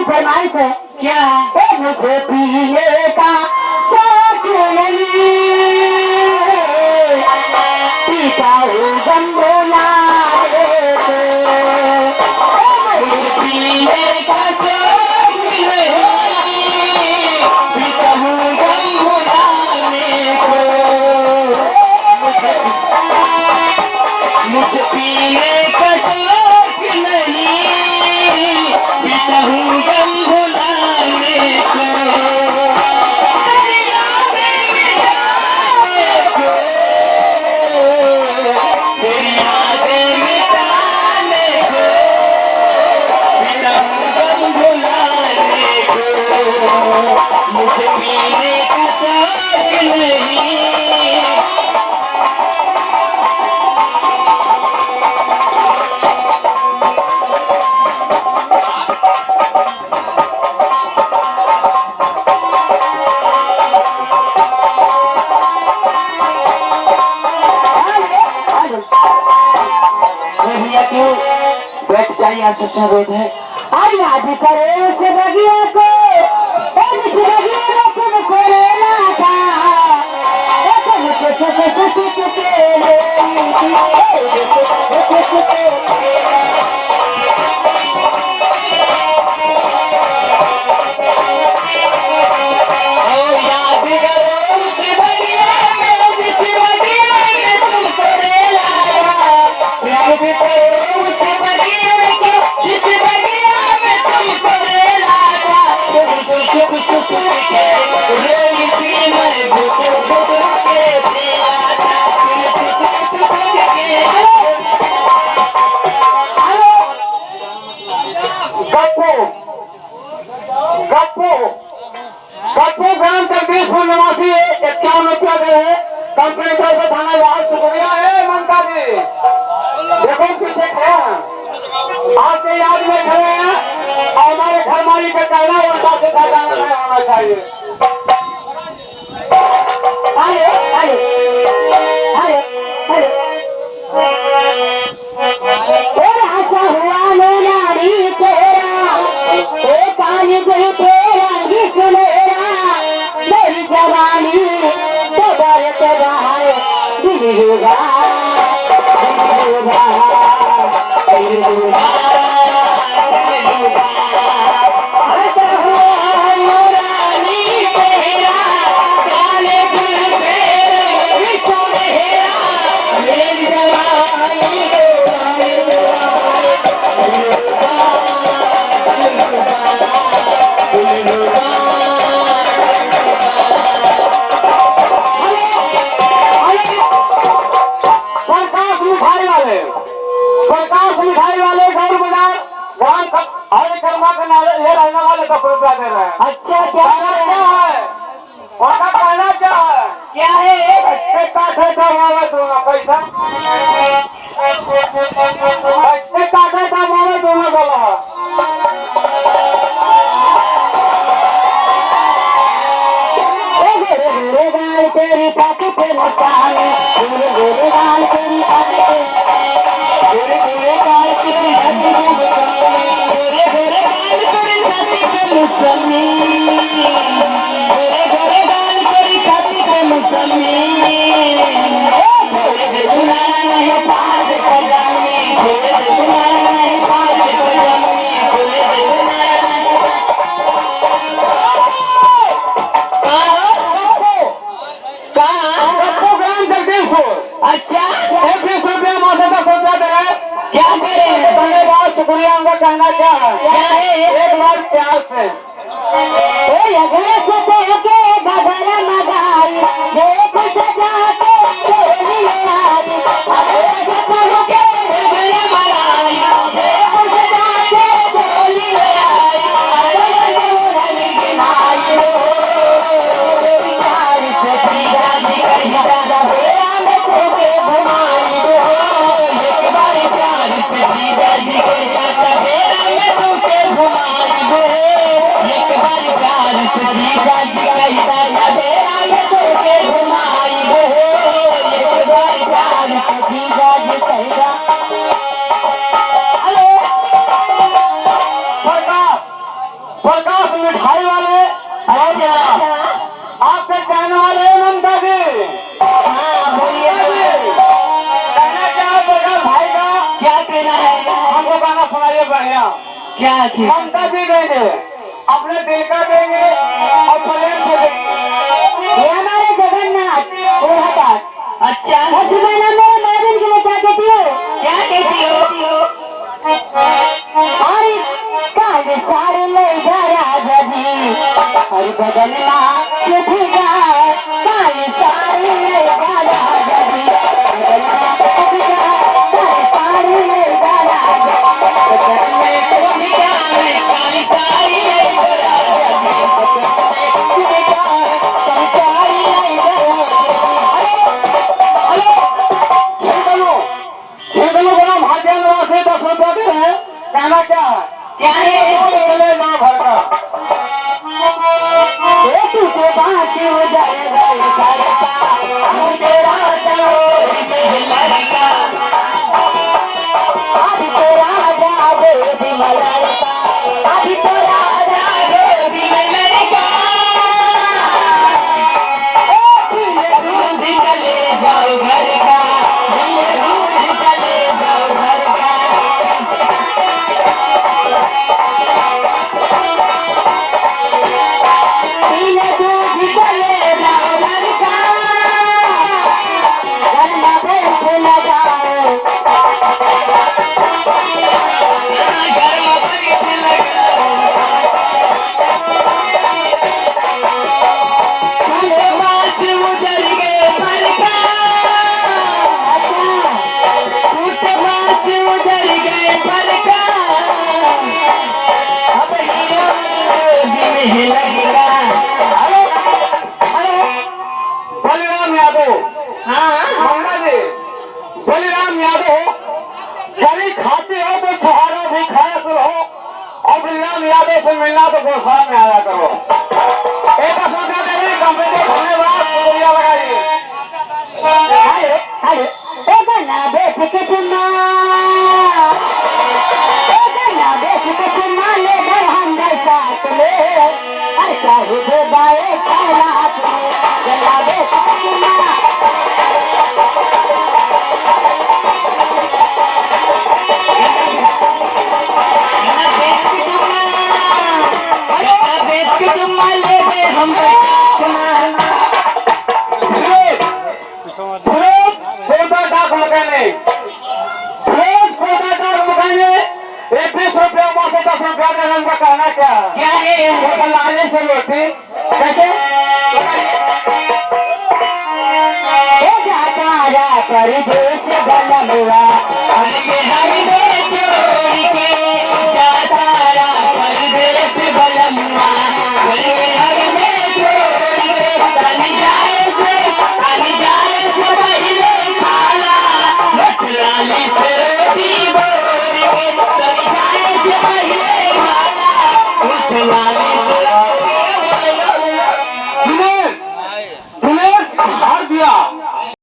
फरमाइश है क्या? मुझे पीने का शौक नहीं, पीता हूँ गम भुला दे, मुझे पीने का शौक नहीं, पीता हूँ गम भुलाने को, मुझे पीने का शौक नहीं, पीता हूँ गम भुलाने को, तेरी यादें मिटाने को, पीता हूँ गम भुलाने को, मुझे पीने का शौक नहीं। है आज याद करे उस बगिया को, जिस बगिया में तुमको लेना था, मुझे गप्पू ग्राम का 20 निवासी 51 रुपया दे है कंपनी का थाना बहुत शुक्रिया है। मनता जी देखो पीछे खड़े हैं, आपके याद में खड़े हैं और हमारे घर मालिक का कहना उल्टा से जाना नहीं होना चाहिए। आइए आइए आइए आइए हुआ नारी तेरा कानी गई तेरा सुनेरा, मेरी जवानी तो बरत रहा है दिलूगा दे रहे हैं। अच्छा क्या है? उनका कहना क्या है? क्या है? पैसा काटे का मावे दोनों गला तेरी छाती पे नुकसान, गोरे गाल तेरी छाती पे, गोरे गाल तेरी छाती पे, गोरे गाल तेरी छाती पे मुसम्मी, गोरे गाल तेरी छाती पे मुसम्मी, तुम्हारा नहीं पास को जाने, तुम्हारा नहीं पास को जाने, तुम्हारा बिस्कुट। अच्छा 20 रुपया माँ से 10 रुपया दे रहे। क्या करे? धन्यवाद शुक्रिया। उनका कहना क्या है? क्या है? एक बार प्यार से प्रकाश मिठाई वाले। अच्छा आपके कहने वाले ममता जी। हाँ बोलिए। कहना क्या है प्रकाश भाई का? क्या कहना है? हमको गाना सुनाइए बढ़िया। क्या थी? ममता जी देंगे, अपने दिल का देंगे और प्रेम से देंगे। ये हमारे जगन्नाथ कोल्हापुर। अच्छा मेरे मैडम के लिए क्या कहती हो? क्या कहती हो? अरे काले सारे ले जा राजा जी, अरे बदलना चुभेगा। काले सारे ले जा राजा जी, बदलना चुभेगा। काले सारे ले जा राजा जी, बदलना चुभेगा। काले सारे ले जा राजा जी, बदलना चुभेगा। काले सारे ले जा बना भाग्य निवासी 10 रुपया दे रहे। कहना क्या है? क्या है? चले ना भर का तुझे बांसी हो जाएगा तेरा लड़का, अभी तो राजा बेबी लड़का, अभी तो राजा बेबी लड़का। दूध चले जाओ घर का, दूध चले जाओ घर का। बलिराम यादव। मम्मा जी बलिराम यादव कभी खाते हो तो छुहारा भी खाया करो और बलिराम यादव से मिलना तो गोसाई में आया करो। एक सुनकर देवी कंपनी को धन्यवाद शुक्रिया लगाइए। बेच के चुना बेच के चुना ले गए हम साथ ले, अरे चाहे दे गाए बेच के चुना। बेच के चुना ले गए हम डाक मकाने 20 रुपया माँ से 10 रुपया देने का कहना क्या है? क्या है? वो लाने से रोटी कैसे परदेश बलवा छोड़ के जाता परदेश बलवा।